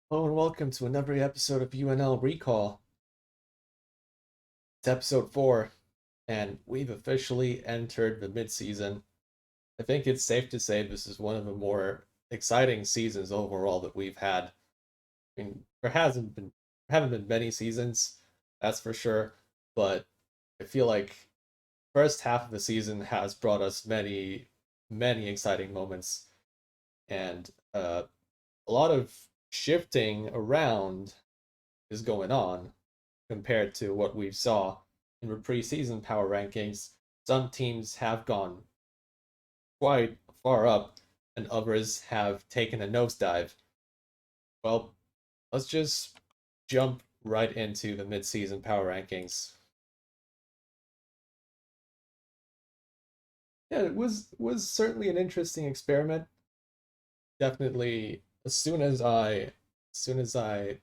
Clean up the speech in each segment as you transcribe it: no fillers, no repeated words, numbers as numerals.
Hello and welcome to another episode of UNL Recall. It's episode 4, and we've officially entered the midseason. I think it's safe to say this is one of the more exciting seasons overall that we've had. I mean, haven't been many seasons, that's for sure, but I feel like first half of the season has brought us many exciting moments and a lot of shifting around is going on compared to what we saw in the preseason power rankings. Some teams have gone quite far up, and others have taken a nosedive. Well, let's just jump right into the midseason power rankings. Yeah, it was certainly an interesting experiment. Definitely, as soon as I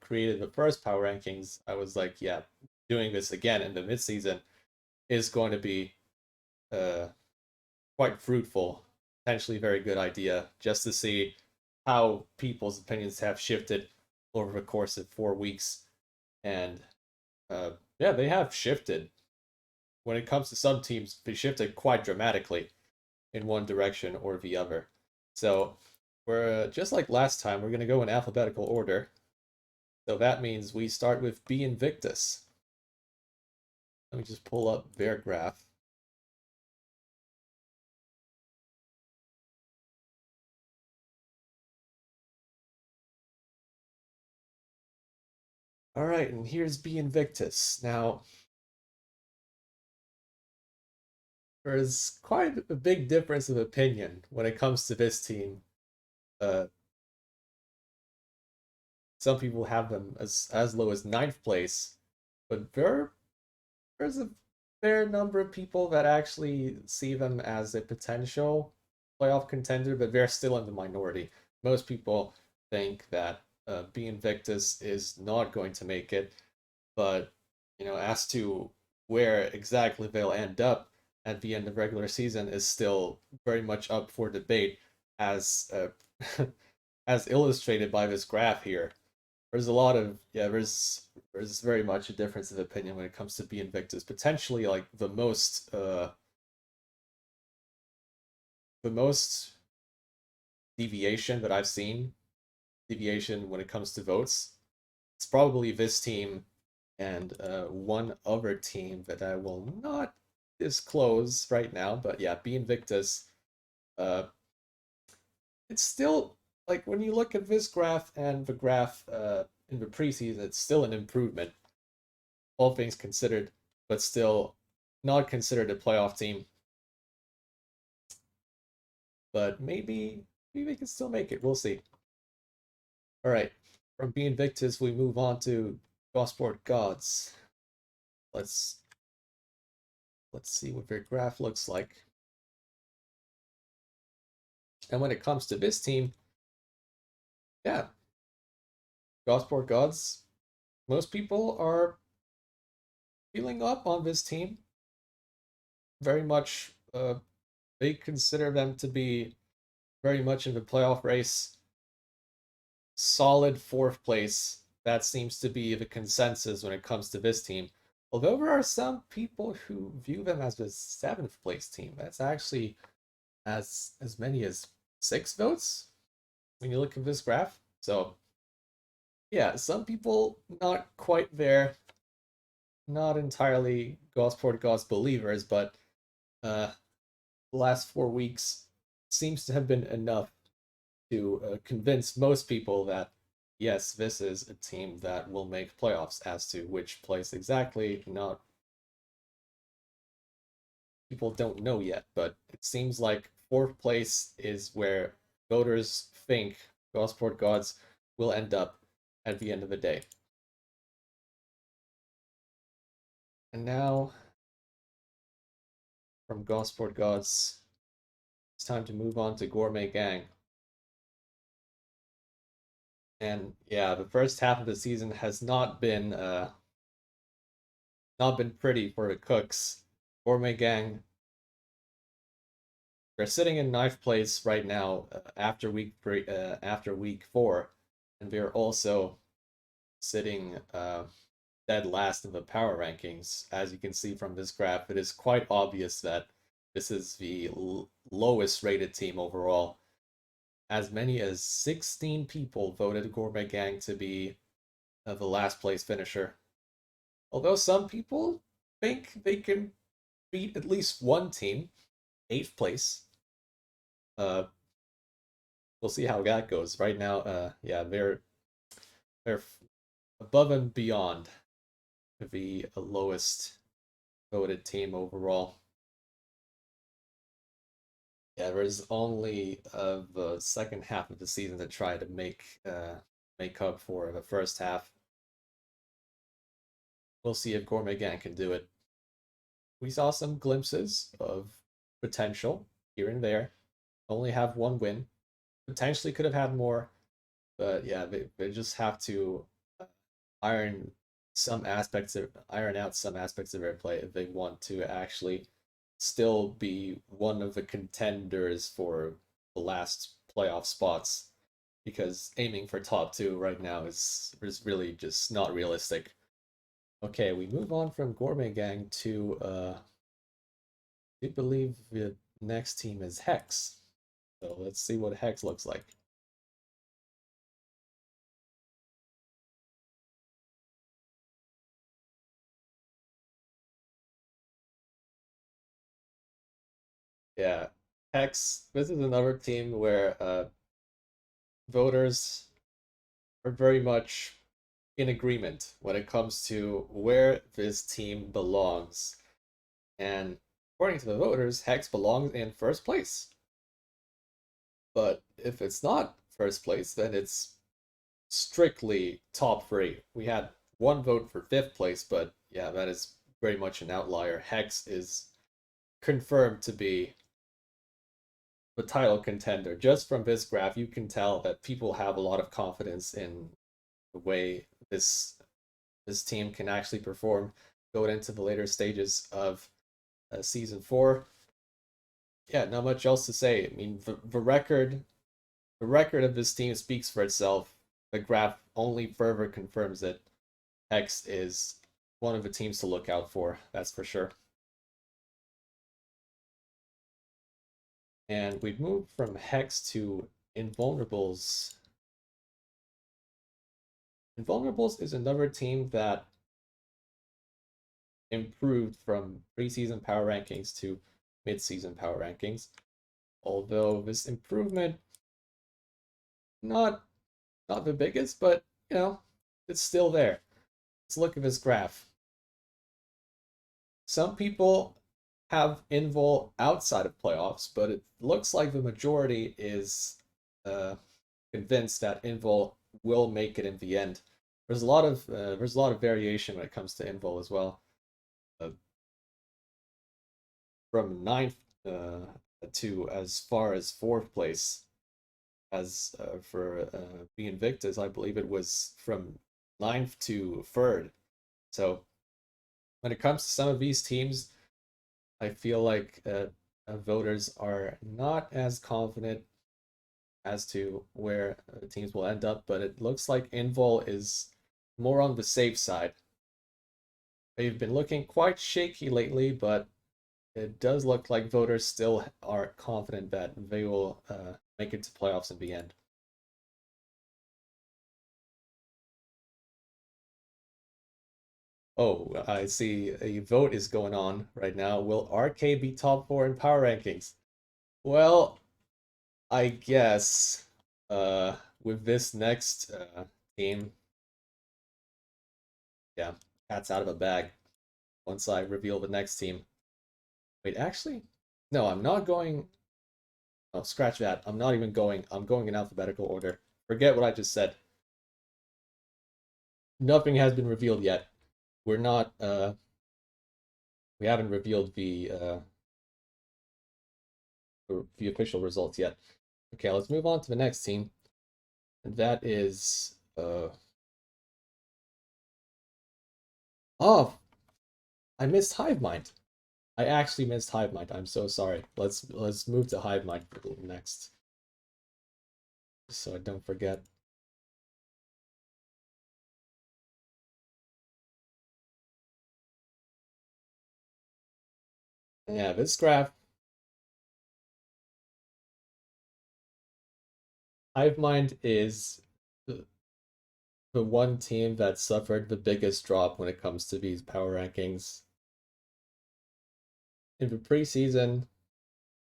created the first power rankings, I was like, yeah, doing this again in the midseason is going to be uh quite fruitful, potentially very good idea, just to see how people's opinions have shifted over the course of 4 weeks. And yeah, they have shifted. When it comes to some teams, they shifted quite dramatically in one direction or the other. So we're just like last time, we're going to go in alphabetical order. So that means we start with B Invictus. Let me just pull up their graph. All right, and here's B Invictus. Now, there's quite a big difference of opinion when it comes to this team. Uh, some people have them as low as ninth place, but there's a fair number of people that actually see them as a potential playoff contender, but they're still in the minority. Most people think that B Invictus is not going to make it, but as to where exactly they'll end up at the end of regular season is still very much up for debate, as as illustrated by this graph here. There's a lot of there's very much a difference of opinion when it comes to B Invictus. Potentially like the most deviation that I've seen, deviation when it comes to votes. It's probably this team and one other team that I will not disclose right now. But yeah, B Invictus, uh, it's still like when you look at this graph and the graph in the preseason, it's still an improvement, all things considered, but still not considered a playoff team. But maybe they can still make it. We'll see. All right, from B Invictus, we move on to Gosport Gods. Let's let's see what their graph looks like. And when it comes to this team, yeah, Gosport Gods, most people are feeling up on this team. Very much, they consider them to be very much in the playoff race. Solid fourth place. That seems to be the consensus when it comes to this team. Although there are some people who view them as the seventh place team. That's actually as many as 6 votes when you look at this graph. So yeah, some people not quite there, not entirely Gosport Gods believers, but the last 4 weeks seems to have been enough to convince most people that yes, this is a team that will make playoffs. As to which place exactly, not people don't know yet, but it seems like fourth place is where voters think Gosport Gods will end up at the end of the day. And now, from Gosport Gods, it's time to move on to Gourmet Gang. And yeah, the first half of the season has not been pretty for the Cooks. Gourmet Gang, they're sitting in ninth place right now after week 4, And we're also sitting dead last in the power rankings. As you can see from this graph, it is quite obvious that this is the lowest rated team overall. As many as 16 people voted Gourmet Gang to be the last place finisher. Although some people think they can beat at least one team, 8th place. Uh, we'll see how that goes. Right now, yeah, they're above and beyond the lowest voted team overall. Yeah, there's only the second half of the season to try to make up for the first half. We'll see if Gourmet Gang can do it. We saw some glimpses of potential here and there. Only have one win. Potentially could have had more, but yeah, they just have to uh, iron iron out some aspects of their play if they want to actually still be one of the contenders for the last playoff spots. Because aiming for top two right now is really just not realistic. Okay, we move on from Gourmet Gang to I believe the next team is Hex. So let's see what Hex looks like. Yeah, Hex. This is another team where voters are very much in agreement when it comes to where this team belongs. And according to the voters, Hex belongs in first place. But if it's not first place, then it's strictly top three. We had one vote for fifth place, but yeah, that is very much an outlier. Hex is confirmed to be the title contender. Just from this graph, you can tell that people have a lot of confidence in the way this team can actually perform going into the later stages of season 4. Yeah, not much else to say. I mean, the record of this team speaks for itself. The graph only further confirms that Hex is one of the teams to look out for. That's for sure. And we've moved from Hex to Invulnerables. Invulnerables is another team that improved from preseason power rankings to mid-season power rankings. Although this improvement not not the biggest, but it's still there. Let's look at this graph. Some people have Invul outside of playoffs, but it looks like the majority is uh, convinced that Invul will make it in the end. There's a lot of variation when it comes to Invul as well. Uh, from ninth to as far as fourth place. As for the Invictus, I believe it was from ninth to third. So when it comes to some of these teams, I feel like voters are not as confident as to where teams will end up, but it looks like Invol is more on the safe side. They've been looking quite shaky lately, but it does look like voters still are confident that they will make it to playoffs in the end. Oh, I see a vote is going on right now. Will RK be top 4 in power rankings? Well, I guess with this next team, yeah, cat's out of a bag once I reveal the next team. Wait, actually, no, I'm not going. Oh, scratch that. I'm not even going. I'm going in alphabetical order. Forget what I just said. Nothing has been revealed yet. We're not we haven't revealed the official results yet. Okay, let's move on to the next team. And that is oh, I missed Hive Mind. I actually missed Hive Mind. I'm so sorry. Let's move to Hive Mind next, so I don't forget. Yeah, this graph, HiveMind is the one team that suffered the biggest drop when it comes to these power rankings. In the preseason,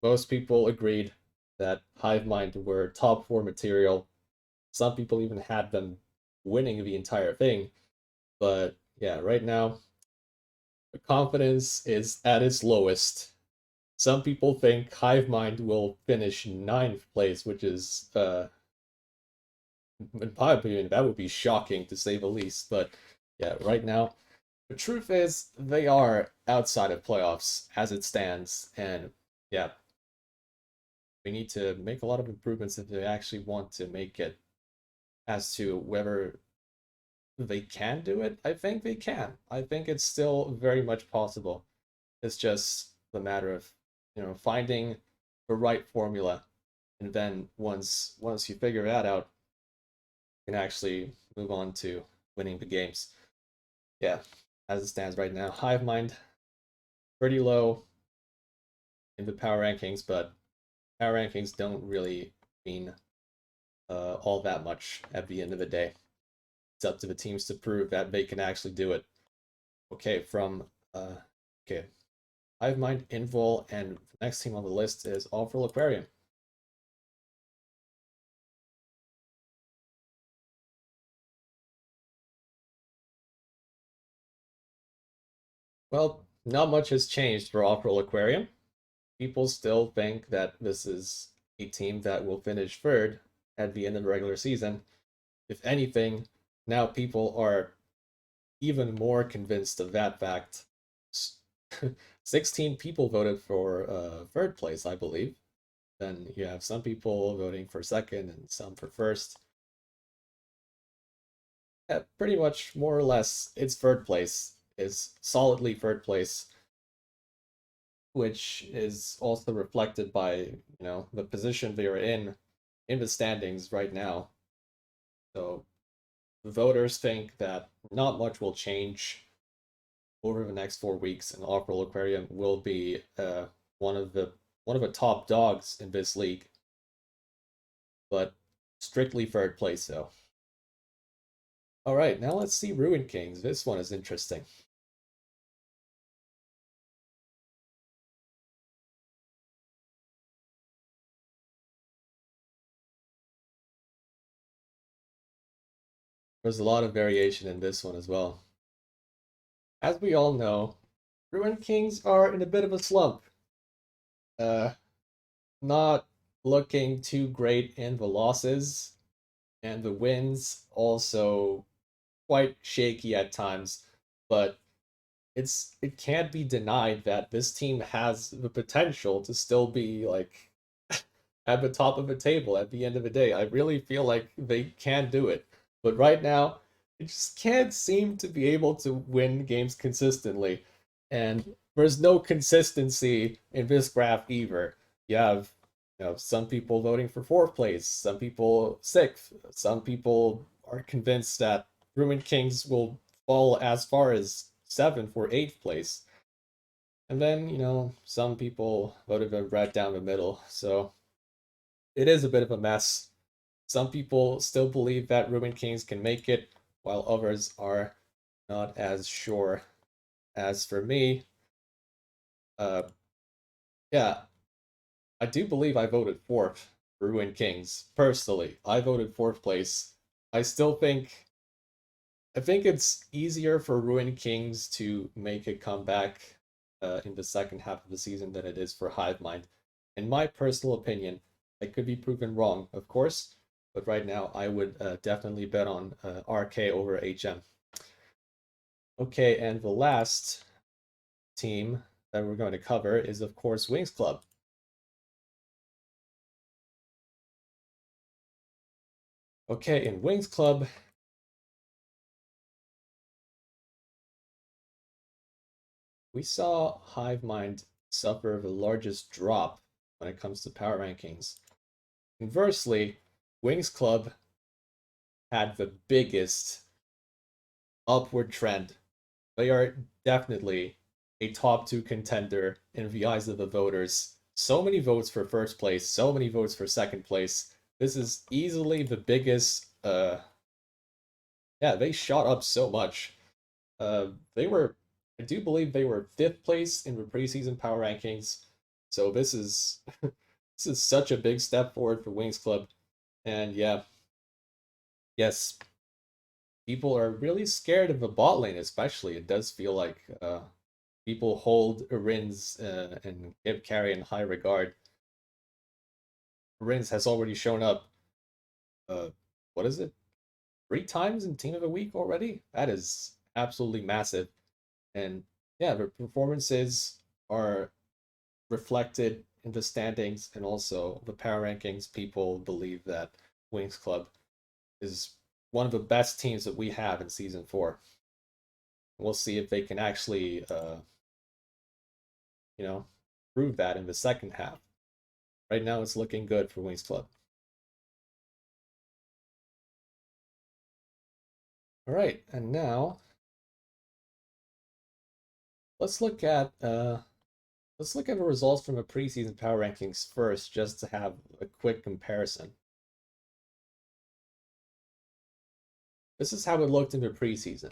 most people agreed that HiveMind were top four material. Some people even had them winning the entire thing. But yeah, right now, the confidence is at its lowest. Some people think HiveMind will finish ninth place, which is, in my opinion, that would be shocking to say the least. But yeah, right now, the truth is they are outside of playoffs as it stands. And yeah, we need to make a lot of improvements if they actually want to make it. As to whether they can do it, I think they can. I think it's still very much possible. It's just the matter of, finding the right formula, and then once you figure that out, you can actually move on to winning the games. Yeah, as it stands right now, Hive Mind pretty low in the power rankings, but power rankings don't really mean all that much at the end of the day. It's up to the teams to prove that they can actually do it. Okay, from okay, Hive Mind, Invol, and the next team on the list is Awful Aquarium. Well, not much has changed for Awful Aquarium. People still think that this is a team that will finish third at the end of the regular season. If anything, now people are even more convinced of that fact. 16 people voted for third place, I believe. Then you have some people voting for second and some for first. Yeah, pretty much more or less, it's third place, is solidly third place, which is also reflected by, the position they are in the standings right now. So the voters think that not much will change over the next 4 weeks, and Opera Aquarium will be one of the one of the top dogs in this league, but strictly third place though. All right, now let's see Ruin Kings. This one is interesting. There's a lot of variation in this one as well. As we all know, Ruin Kings are in a bit of a slump. Uh, not looking too great in the losses, and the wins also quite shaky at times. But it can't be denied that this team has the potential to still be like at the top of the table at the end of the day. I really feel like they can do it. But right now, they just can't seem to be able to win games consistently. And there's no consistency in this graph either. You have, some people voting for fourth place, some people sixth, some people are convinced that Ruined Kings will fall as far as seventh or eighth place. And then, some people voted right down the middle. So it is a bit of a mess. Some people still believe that Ruined Kings can make it, while others are not as sure. As for me, uh, yeah, I do believe I voted fourth for Ruined Kings. Personally, I voted fourth place. I still think I think it's easier for Ruined Kings to make a comeback in the second half of the season than it is for Hive Mind. In my personal opinion, I could be proven wrong, of course, but right now I would definitely bet on RK over HM. Okay, and the last team that we're going to cover is, of course, Wings Club. Okay, in Wings Club, we saw Hive Mind suffer the largest drop when it comes to power rankings. Conversely, Wings Club had the biggest upward trend. They are definitely a top two contender in the eyes of the voters. So many votes for first place, so many votes for second place. This is easily the biggest. Yeah, they shot up so much. They were, I do believe they were fifth place in the preseason power rankings. So this is this is such a big step forward for Wings Club. And yeah, yes, people are really scared of the bot lane, especially. It does feel like people hold Rins and give carry in high regard. Rins has already shown up. Uh, what is it? 3 times in Team of the Week already? That is absolutely massive. And yeah, the performances are reflected in the standings and also the power rankings. People believe that Wings Club is one of the best teams that we have in season 4. We'll see if they can actually, you know, prove that in the second half. Right now, it's looking good for Wings Club. All right, and now let's look at the results from the preseason power rankings first, just to have a quick comparison. This is how it looked in the preseason.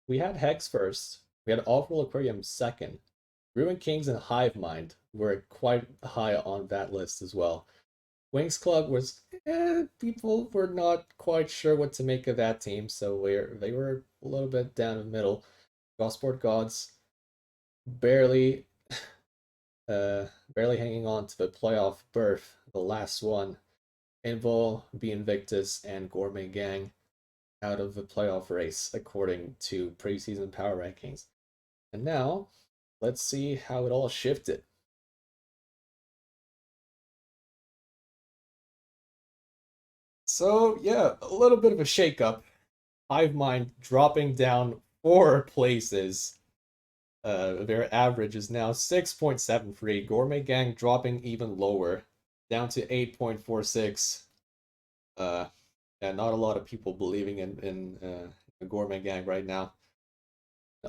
We had Hex first. We had Awful Aquarium second. Ruin Kings and Hive Mind were quite high on that list as well. Wings Club was people were not quite sure what to make of that team, so they were a little bit down the middle. Gosport Gods barely barely hanging on to the playoff berth, the last one. Invol, Be Invictus, and Gourmet Gang out of the playoff race according to preseason power rankings. And now, let's see how it all shifted. So, yeah, a little bit of a shakeup. Hive Mind dropping down 4 places. Their average is now 6.73. Gourmet Gang dropping even lower, down to 8.46. Uh, yeah, not a lot of people believing in the Gourmet Gang right now.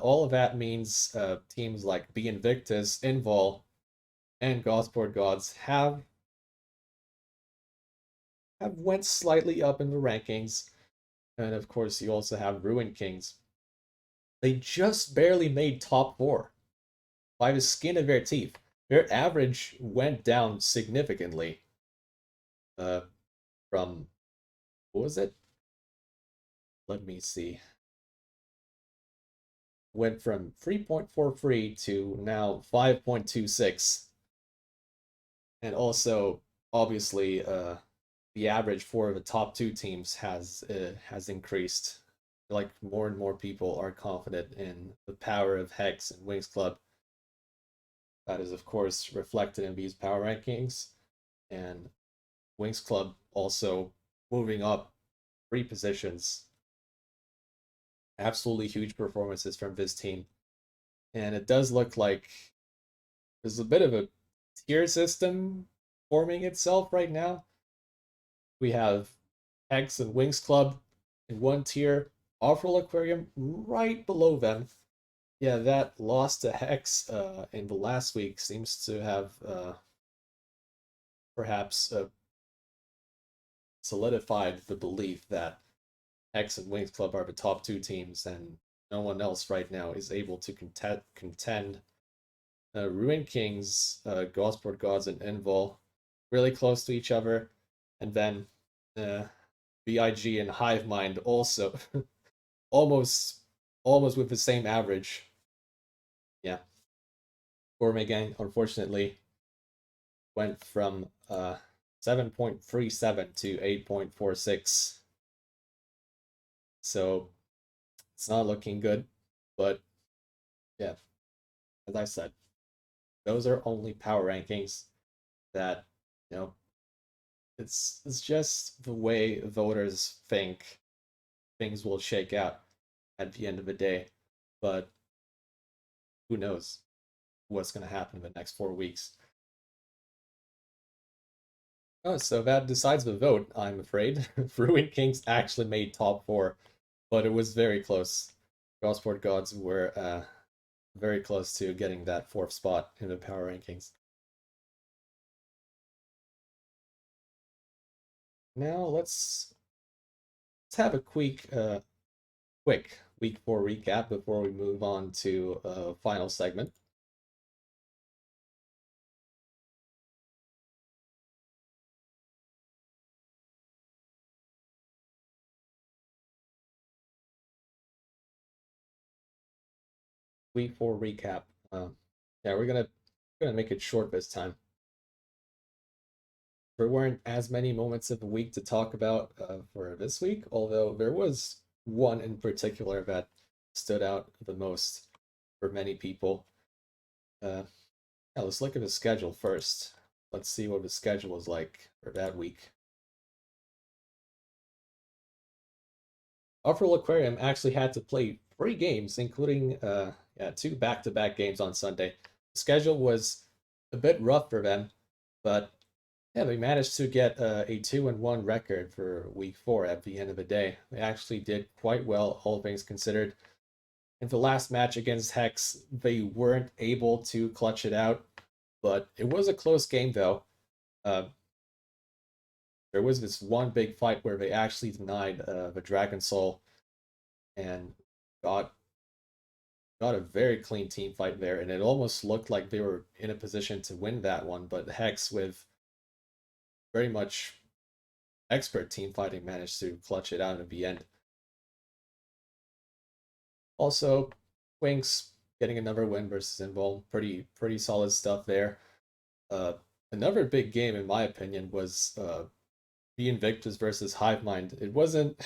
All of that means teams like Be Invictus, Invol, and Gosport Gods have went slightly up in the rankings, and of course you also have Ruin Kings. They just barely made top 4 by the skin of their teeth. Their average went down significantly. Uh, from what was it? Let me see. Went from 3.43 to now 5.26, and also obviously the average for the top 2 teams has increased. Like more and more people are confident in the power of Hex and Wings Club. That is, of course, reflected in these power rankings. And Wings Club also moving up 3 positions. Absolutely huge performances from this team. And it does look like there's a bit of a tier system forming itself right now. We have Hex and Wings Club in one tier, Awful Aquarium right below them. Yeah, that loss to Hex in the last week seems to have perhaps solidified the belief that Hex and Wings Club are the top 2 teams, and no one else right now is able to contend. Ruin Kings, Gosport Gods, and Invol really close to each other, and then BIG and Hive Mind also almost almost with the same average. Yeah, Gourmet Gang unfortunately went from 7.37 to 8.46. So it's not looking good, but yeah, as I said, those are only power rankings that, you know, it's just the way voters think things will shake out at the end of the day. But who knows what's going to happen in the next 4 weeks? Oh, so that decides the vote, I'm afraid. Ruin Kings actually made top 4, but it was very close. Gosport Gods were very close to getting that 4th spot in the power rankings. Now let's have a quick week 4 recap before we move on to a final segment. Week 4 recap. Yeah, we're gonna make it short this time. There weren't as many moments of the week to talk about for this week, although there was one in particular that stood out the most for many people. Yeah, let's look at the schedule first. Let's see what the schedule is like for that week. Upper Aquarium actually had to play 3 games, including yeah, 2 back-to-back games on Sunday. The schedule was a bit rough for them, but yeah, they managed to get a 2-1 record for week 4 at the end of the day. They actually did quite well, all things considered. In the last match against Hex, they weren't able to clutch it out, but it was a close game though. Uh, there was this one big fight where they actually denied the Dragon Soul and got got a very clean team fight there, and it almost looked like they were in a position to win that one, but Hex, with very much expert team fighting, managed to clutch it out in the end. Also, Winks getting another win versus Invol, pretty solid stuff there. Uh, Another big game, in my opinion, was the Invictus versus Hivemind. It wasn't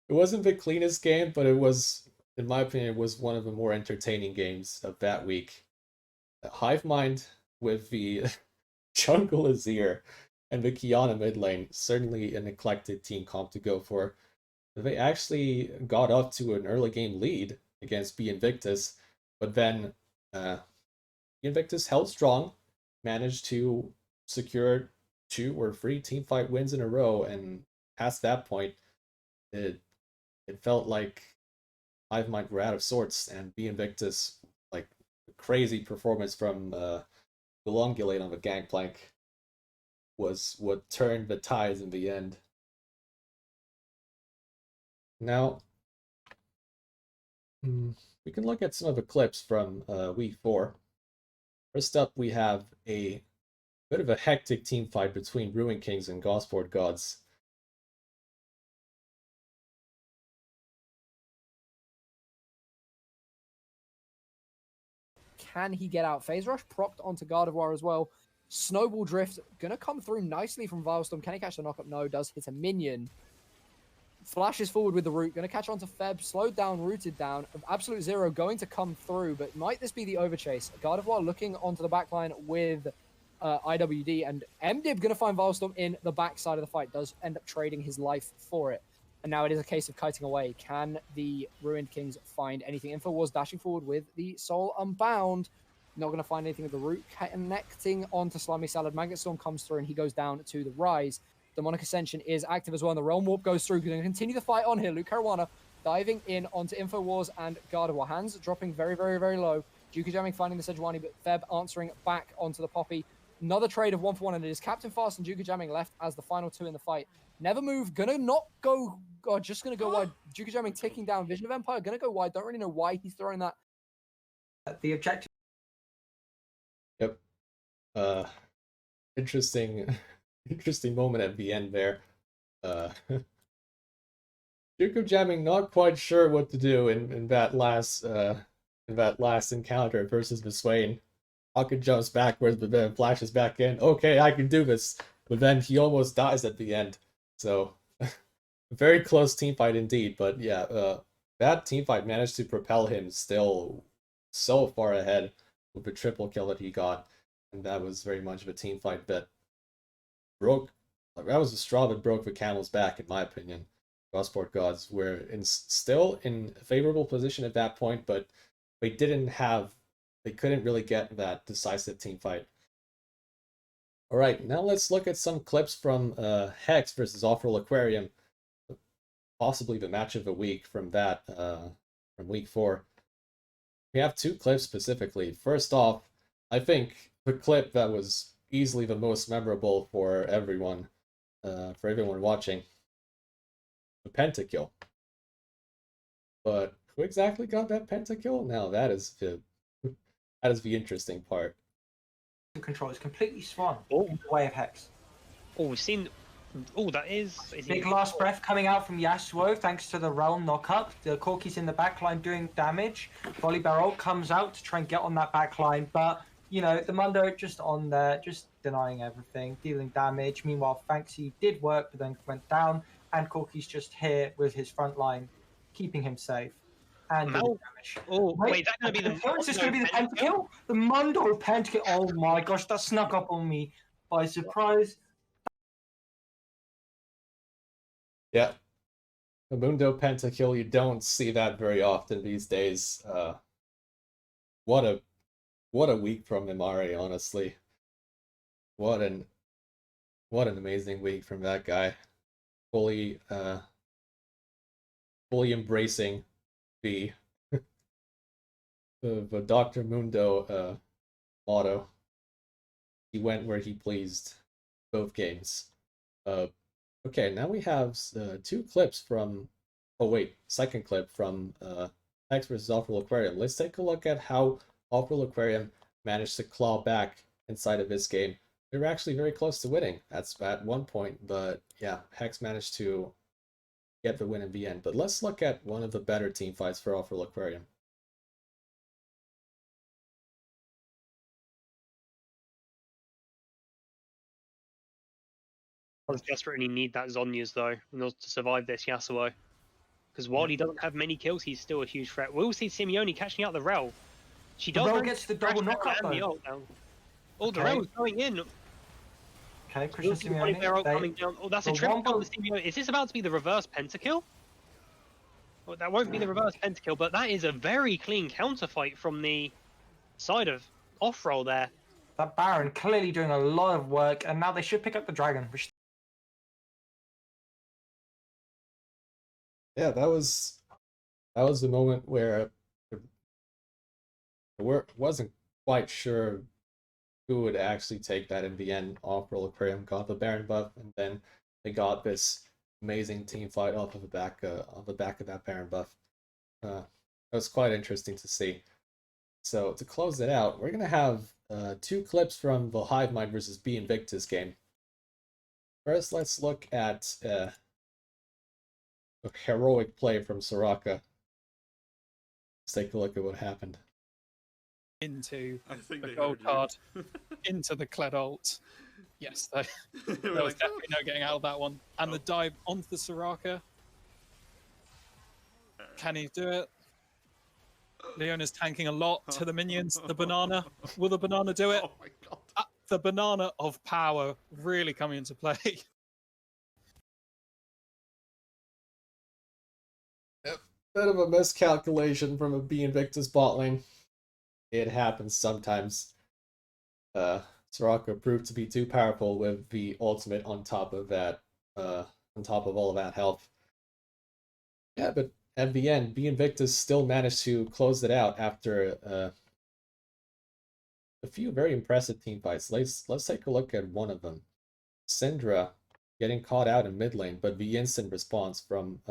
the cleanest game, but it was, in my opinion, it was one of the more entertaining games of that week. Hivemind with the Jungle Azir and the Kiana mid lane, certainly an eclectic team comp to go for. They actually got up to an early game lead against B Invictus, but then B Invictus held strong, managed to secure 2 or 3 teamfight wins in a row, and past that point, it it felt like Hivemind were out of sorts, and B Invictus, like, crazy performance from Elongulate on the gangplank was what turned the tides in the end. Now, we can look at some of the clips from week 4. First up, we have a bit of a hectic team fight between Ruin Kings and Gosport Gods. Can he get out? Phase Rush propped onto Gardevoir as well. Snowball Drift gonna come through nicely from Vilestorm. Can he catch the knockup? No, does hit a minion. Flashes forward with the root, gonna catch onto Feb, slowed down, rooted down. Absolute Zero going to come through, but might this be the overchase? Gardevoir looking onto the backline with IWD, and MDib gonna find Vilestorm in the backside of the fight, does end up trading his life for it. And now it is a case of kiting away. Can the Ruined Kings find anything? InfoWars dashing forward with the Soul Unbound. Not going to find anything with the root, connecting onto Slimy Salad. Magnet Storm comes through and he goes down to the Rise. Demonic Ascension is active as well, and the Realm Warp goes through. Going to continue the fight on here. Luke Caruana diving in onto InfoWars and Gardevoir. Hands dropping very, very, very low. Juka jamming, finding the Sejuani, but Feb answering back onto the Poppy. Another trade of 1-for-1, and it is Captain Fast and Juka jamming left as the final 2 in the fight. Never move, gonna not go, God, just gonna go wide. Juka jamming ticking down. Vision of Empire, gonna go wide. Don't really know why he's throwing that. The objective. Yep. Interesting moment at the end there. Duke of Jamming not quite sure what to do in that last encounter versus Viswain. Rocket jumps backwards, but then flashes back in. Okay, I can do this. But then he almost dies at the end. So, very close team fight indeed. But yeah, that team fight managed to propel him still so far ahead with the triple kill that he got. And that was very much of a team fight that that was the straw that broke the camel's back, in my opinion. Gosport Gods were still in a favorable position at that point, but they couldn't really get that decisive team fight. All right, now let's look at some clips from Hex versus Offroll Aquarium, possibly the match of the week from week 4. we have two clips specifically. First off, I think the clip that was easily the most memorable for everyone watching, the pentakill. But who exactly got that pentakill? Now that is the interesting part. Control is completely swung Oh. in the way of Hex. Oh, we've seen. Oh, that is. Big last breath coming out from Yasuo thanks to the realm knock-up. The Corki's in the backline doing damage. Volley Barrel comes out to try and get on that backline, but you know, the Mundo just on there, just denying everything, dealing damage. Meanwhile, Fanxy did work, but then went down, and Corki's just here with his front line, keeping him safe. And Now- doing damage. Oh, wait, that's going to be the. Is this going to be the pentakill? The Mundo pentakill. Oh my gosh, that snuck up on me by surprise. Yeah. The Mundo pentakill, you don't see that very often these days. What a week from Imari, honestly. What an amazing week from that guy. Fully embracing the the Dr. Mundo motto. He went where he pleased both games. Okay, now we have two clips from. Oh wait, second clip from X versus Awful Aquarium. Let's take a look at how Awful Aquarium managed to claw back inside of this game. They were actually very close to winning at one point, but yeah, Hex managed to get the win in the end. But let's look at one of the better team fights for Awful Aquarium. Does desperately need that Zhonya's though in order to survive this Yasuo. Because while he doesn't have many kills, he's still a huge threat. We'll see Simeone catching out the Rel. She does. The Rel gets the double knockup though. Oh, the Okay. Rel's going in. Okay, Christian Simeone Simeone. coming down. Oh, that's a the triple one kill goal- for Simeone. Is this about to be the reverse pentakill? Well, that won't be the reverse pentakill, but that is a very clean counterfight from the side of off-roll there. That Baron clearly doing a lot of work, and now they should pick up the Dragon, which Yeah, that was the moment where we wasn't quite sure who would actually take that in the end. Awful Aquarium got the Baron buff, and then they got this amazing team fight off of the back of that Baron buff. It was quite interesting to see. So to close it out, we're gonna have two clips from the Hive Mind versus B Invictus game. First, let's look at a heroic play from Soraka. Let's take a look at what happened. Into I think the they gold heard you. card, into the Kled ult. Yes, there They were was like, definitely no getting out of that one. And the dive onto the Soraka. Can he do it? Leona's tanking a lot to the minions. The banana. Will the banana do it? Oh my god. The banana of power really coming into play. Bit of a miscalculation from a B Invictus bot lane. It happens sometimes. Soraka proved to be too powerful with the ultimate on top of that, on top of all of that health. Yeah, but at the end, B Invictus still managed to close it out after a few very impressive team fights. Let's take a look at one of them. Syndra getting caught out in mid lane, but the instant response from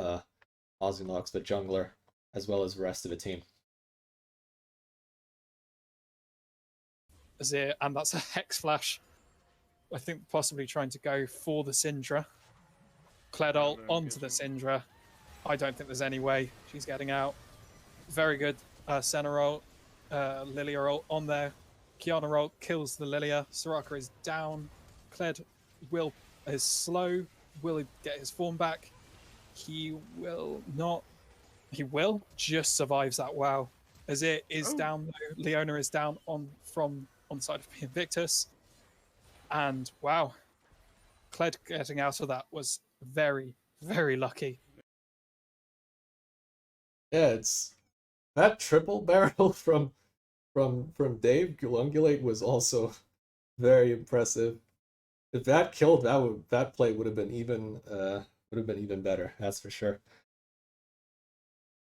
Ozynox, the jungler, as well as the rest of the team. And that's a Hex Flash. I think possibly trying to go for the Syndra. Kled ult onto the Syndra. I don't think there's any way she's getting out. Very good Senna ult. Lilia ult on there. Kiana ult kills the Lilia. Soraka is down. Kled is slow. Will he get his form back? He will not. He will. Just survives that WoW. As it is down though. Leona is down on side of Invictus. And wow. Kled getting out of that was very, very lucky. Yeah, it's that triple barrel from Dave Gulungulate was also very impressive. If that killed, that play would have been even better. That's for sure.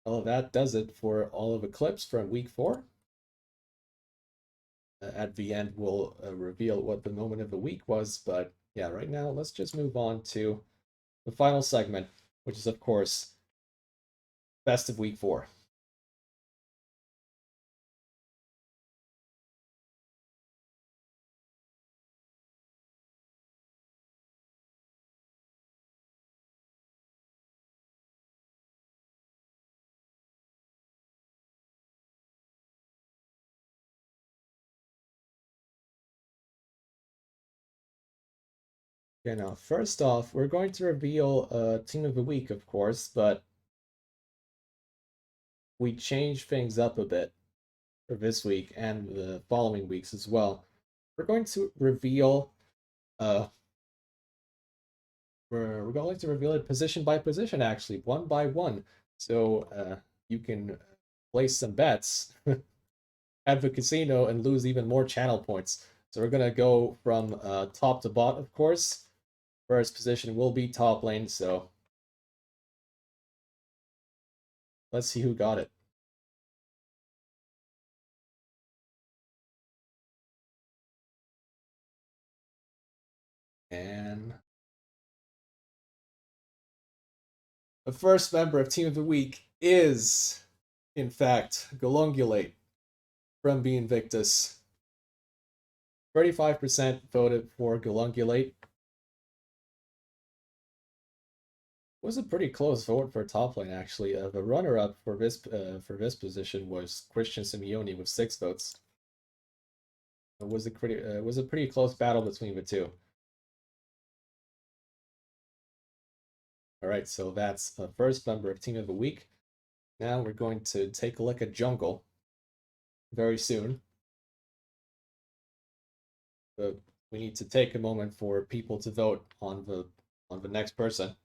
Well, that does it for all of the clips from week 4. At the end, we'll reveal what the moment of the week was. But yeah, right now, let's just move on to the final segment, which is, of course, best of week 4. Okay, now, first off, we're going to reveal Team of the Week, of course, but we changed things up a bit for this week and the following weeks as well. We're going to reveal uh we're going to reveal it position by position, actually, one by one. So you can place some bets at the casino and lose even more channel points. So we're gonna go from top to bot, of course. First position will be top lane, so let's see who got it. And the first member of Team of the Week is, in fact, Golongulate from the Invictus. 35% voted for Golungulate. Was a pretty close vote for top lane, actually. The runner-up for this position was Christian Simeone with 6 votes. It was a pretty close battle between the two. All right, so that's the first member of Team of the Week. Now we're going to take a look at Jungle very soon. But we need to take a moment for people to vote on the next person.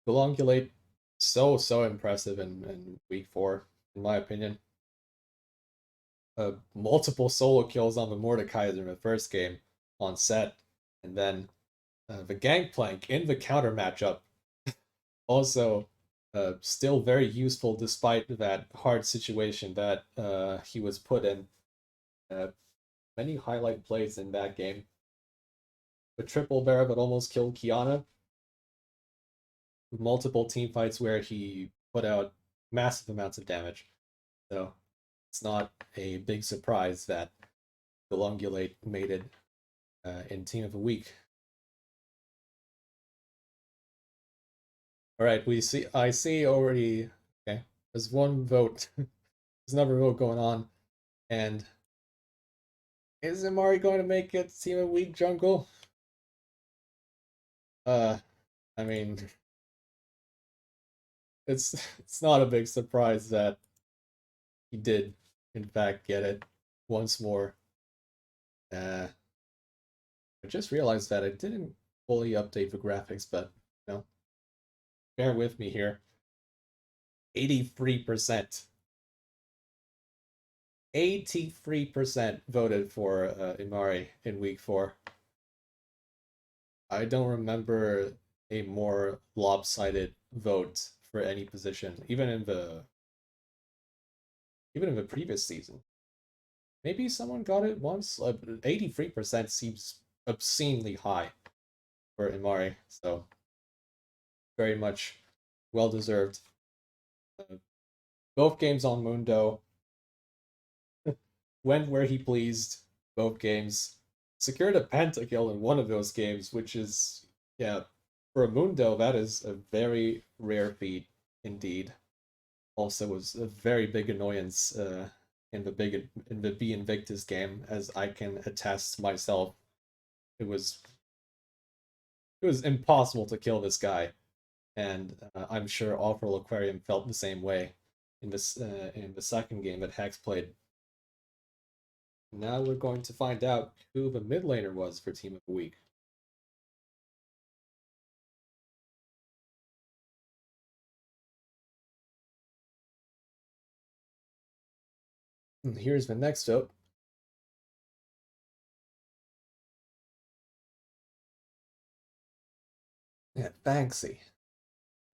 Golungulate, so impressive in week 4, in my opinion. Multiple solo kills on the Mordekaiser in the first game on set, and then the Gangplank in the counter matchup. Also, still very useful despite that hard situation that he was put in. Many highlight plays in that game. The triple bear that almost killed Kiana. Multiple team fights where he put out massive amounts of damage. So it's not a big surprise that Golungulate made it in Team of the Week. All right, I see already. Okay, there's one vote. There's another vote going on, and is Imari going to make it Team of the Week Jungle? I mean, it's not a big surprise that he did, in fact, get it once more. I just realized that I didn't fully update the graphics, but bear with me here. 83%. 83% voted for Imari in week 4. I don't remember a more lopsided vote for any position, even in the previous season. Maybe someone got it once. 83% seems obscenely high for Imari, so very much well deserved. Both games on Mundo. Went where he pleased. Both games. Secured a pentakill in one of those games, which is, yeah, for a Mundo, that is a very rare feat indeed. Also was a very big annoyance in the B Invictus game, as I can attest myself. It was impossible to kill this guy, and I'm sure Awful Aquarium felt the same way in the second game that Hex played. Now we're going to find out who the mid laner was for Team of the Week. And here's the next vote. Yeah, Banksy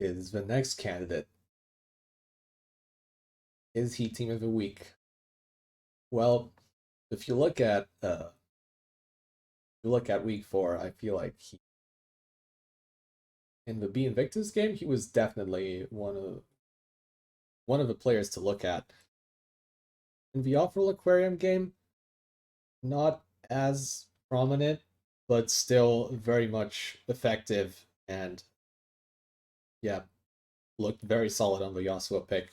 is the next candidate. Is he team of the week? Well, if you look at week 4, I feel like in the B Invictus game, he was definitely one of the players to look at. In the Off-Roll Aquarium game, not as prominent, but still very much effective, and yeah, looked very solid on the Yasuo pick.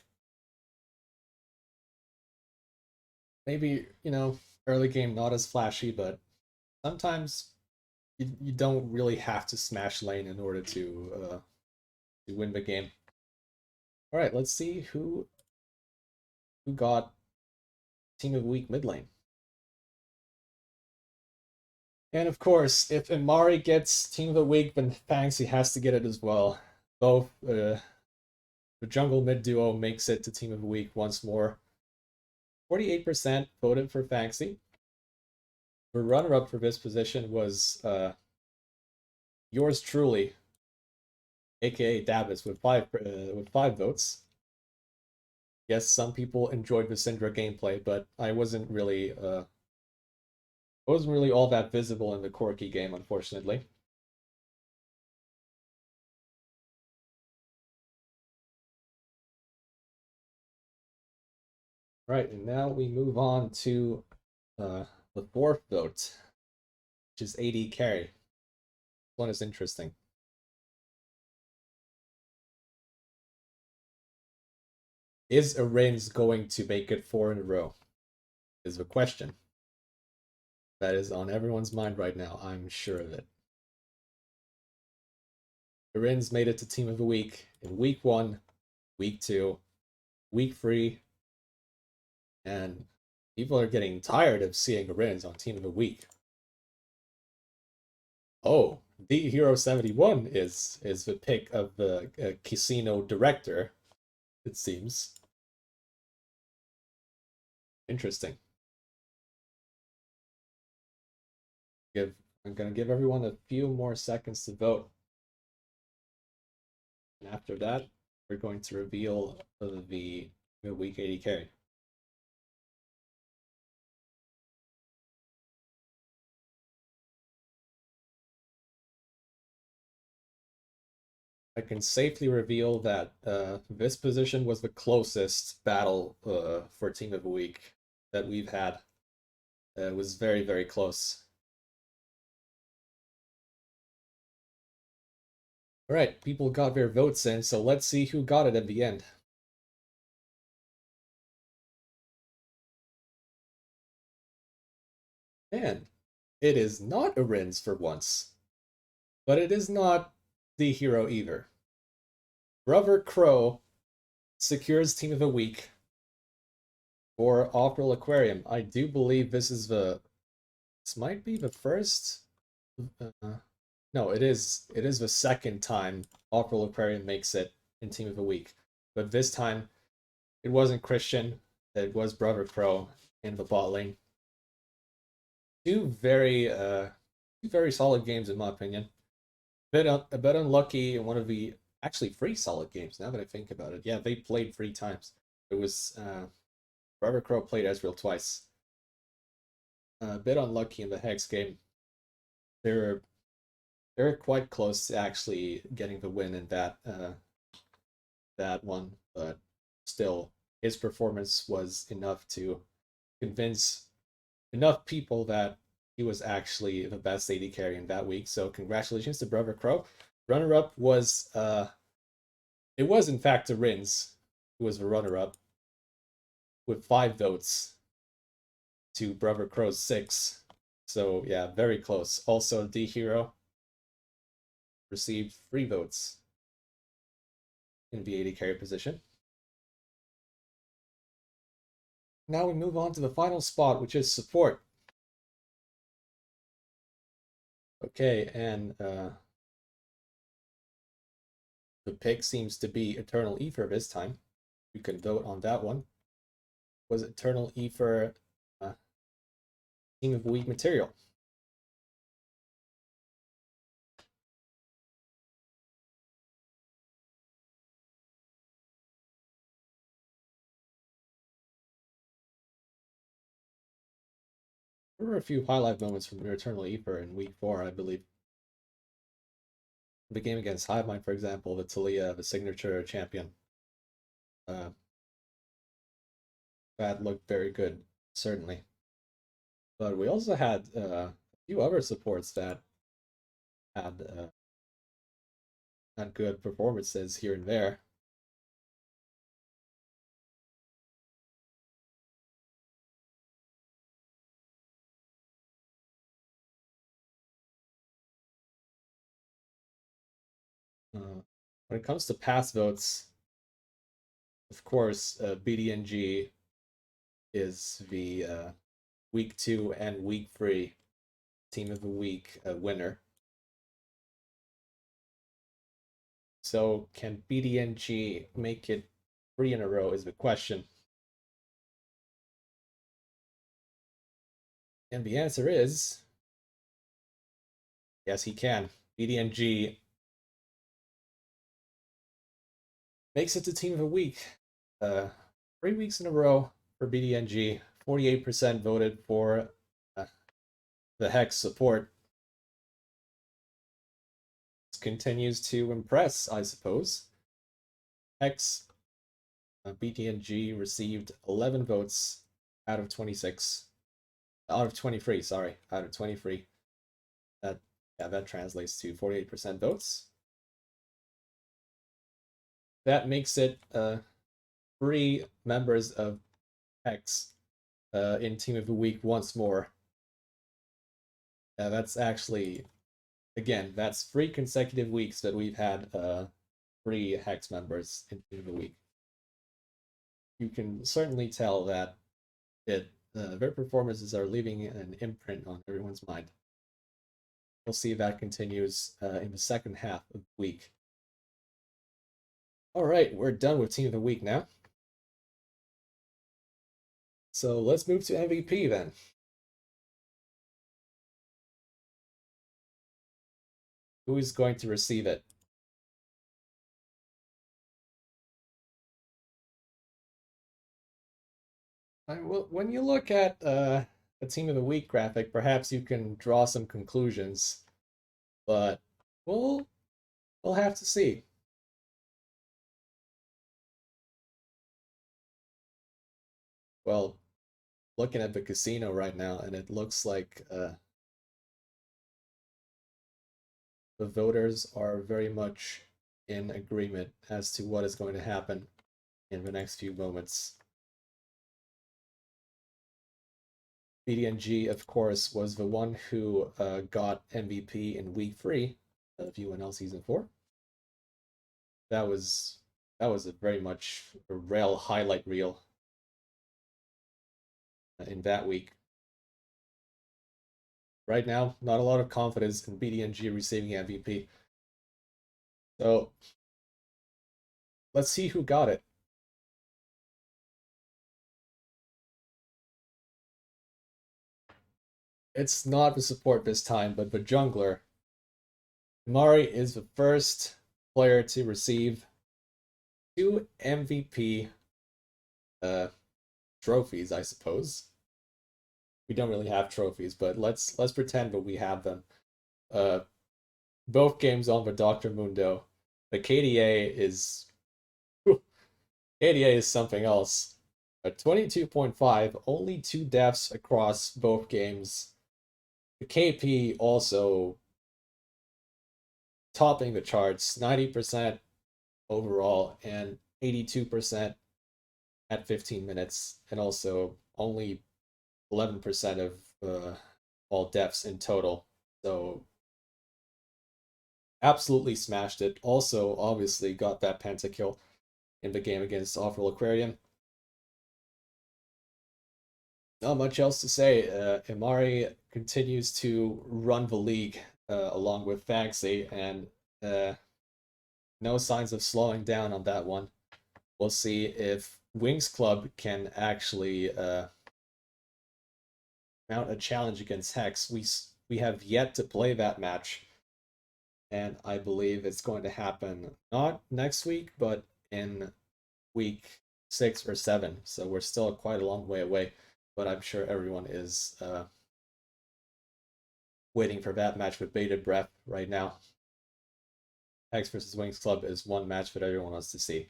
Maybe, early game not as flashy, but sometimes you don't really have to smash lane in order to win the game. All right, let's see who got team of the week mid lane. And of course, if Imari gets team of the week, then Fanxi has to get it as well. Both the jungle mid duo makes it to team of the week once more. 48% voted for Fanxi. The runner-up for this position was yours truly, aka Davis, with five votes. Yes, some people enjoyed the Syndra gameplay, but I wasn't really all that visible in the Corki game, unfortunately. Right, and now we move on to the fourth vote, which is AD carry. This one is interesting. Is Arins going to make it 4 in a row? Is the question. That is on everyone's mind right now, I'm sure of it. Arins made it to Team of the Week in week 1, week 2, week 3, and people are getting tired of seeing Arins on Team of the Week. Oh, the Hero 71 is the pick of the casino director, it seems. Interesting. I'm gonna give everyone a few more seconds to vote. And after that, we're going to reveal the week 80 carry. I can safely reveal that this position was the closest battle for Team of the Week that we've had. It was very, very close. All right, people got their votes in, so let's see who got it at the end. And it is not Arins for once, but it is not the hero either. Brother Crow secures Team of the Week for Off-Roll Aquarium. I do believe this might be the first. No, it is the second time Off-Roll Aquarium makes it in Team of the Week, but this time it wasn't Christian. It was Brother Crow in the bot lane. Two very solid games in my opinion. A bit unlucky in one of the actually 3 solid games. Now that I think about it, yeah, they played 3 times. It was Brother Crow played Ezreal twice. A bit unlucky in the Hex game. They're quite close to actually getting the win in that one, but still, his performance was enough to convince enough people that he was actually the best AD carry in that week. So congratulations to Brother Crow. Runner-up was it was in fact Rins who was the runner-up with 5 votes to Brother Crow's 6. So yeah, very close. Also, D Hero received 3 votes in the AD carry position. Now we move on to the final spot, which is support. Okay, and the pick seems to be Eternal Ether this time. You can vote on that one. Was Eternal Ether Team of the Week material? there were a few highlight moments from Eternal Ether in week 4, I believe. The game against Hivemind, for example, the Talia, the signature champion. That looked very good, certainly. But we also had a few other supports that had good performances here and there. When it comes to pass votes, of course, BDNG is the week 2 and week 3 team of the week winner. So can BDNG make it 3 in a row is the question. And the answer is yes, he can. BDNG makes it to team of the week. 3 weeks in a row for BDNG. 48% voted for the Hex support. This continues to impress, I suppose. Hex BDNG received 11 votes out of 26. Out of 23, sorry. Out of 23. That translates to 48% votes. That makes it 3 members of Hex in Team of the Week once more. That's actually, again, that's 3 consecutive weeks that we've had 3 Hex members in Team of the Week. You can certainly tell that their performances are leaving an imprint on everyone's mind. We'll see if that continues in the second half of the week. All right, we're done with Team of the Week now. So let's move to MVP then. Who is going to receive it? Well, when you look at a Team of the Week graphic, perhaps you can draw some conclusions, but we'll have to see. Well, looking at the casino right now, and it looks like the voters are very much in agreement as to what is going to happen in the next few moments. BDNG, of course, was the one who got MVP in week 3 of UNL season 4. That was a very much a rail highlight reel in that week. Right now, not a lot of confidence in BDNG receiving MVP. So let's see who got it. It's not the support this time, but the jungler. Mari is the first player to receive 2 MVP trophies, I suppose. We don't really have trophies, but let's pretend that we have them. Both games on the Dr. Mundo. The KDA is KDA is something else. 22.5, only 2 deaths across both games. The KP also topping the charts, 90% overall and 82% at 15 minutes, and also only 11% of all deaths in total. So absolutely smashed it. Also, obviously, got that pentakill in the game against Awful Aquarium. Not much else to say. Imari continues to run the league along with Faxi, and no signs of slowing down on that one. We'll see if Wings Club can actually mount a challenge against Hex. We have yet to play that match, and I believe it's going to happen not next week, but in week 6 or 7. So we're still quite a long way away, but I'm sure everyone is waiting for that match with bated breath right now. Hex versus Wings Club is one match that everyone wants to see.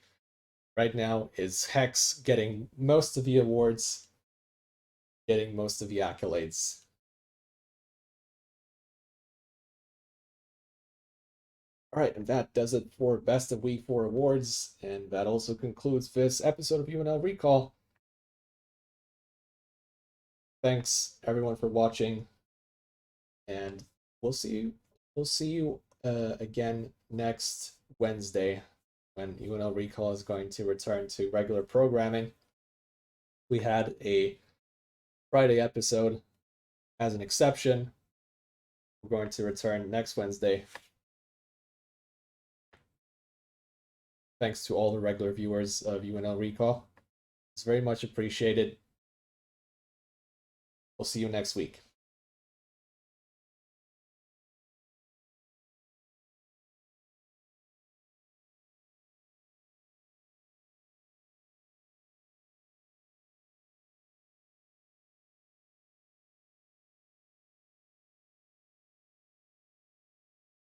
Right now is Hex getting most of the awards, getting most of the accolades. All right, and that does it for Best of Week 4 awards, and that also concludes this episode of UNL Recall. Thanks everyone for watching, and we'll see you again next Wednesday when UNL Recall is going to return to regular programming. We had a Friday episode as an exception. We're going to return next Wednesday. Thanks to all the regular viewers of UNL Recall. It's very much appreciated. We'll see you next week.